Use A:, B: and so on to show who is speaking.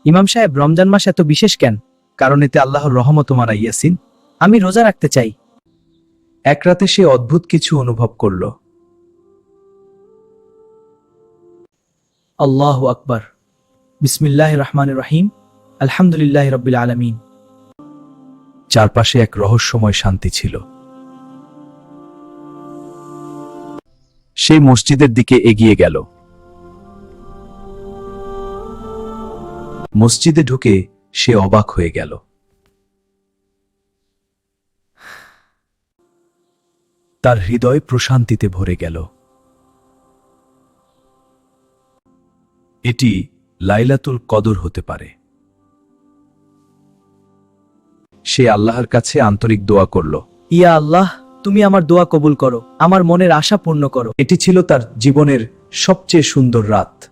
A: ইমাম সাহেব, রমজান মাস এত বিশেষ কেন?
B: কারণ এতে আল্লাহর রহমত মারা ইয়াসিন।
A: আমি রোজা রাখতে চাই।
B: এক রাতে সে অদ্ভুত কিছু অনুভব করল।
A: আল্লাহু আকবার। বিসমিল্লাহির রহমানির রহিম। আলহামদুলিল্লাহি রাব্বিল আলামিন।
B: চারপাশে এক রহস্যময় শান্তি ছিল। সে মসজিদের দিকে এগিয়ে গেল। মসজিদে ঢুকে সে অবাক হয়ে গেল। তার হৃদয় প্রশান্তিতে ভরে গেল। এটি লাইলাতুল কদর হতে পারে। সে আল্লাহর কাছে আন্তরিক দোয়া করল।
A: ইয়া আল্লাহ, তুমি আমার দোয়া কবুল করো, আমার মনের আশা পূর্ণ করো।
B: এটি ছিল তার জীবনের সবচেয়ে সুন্দর রাত।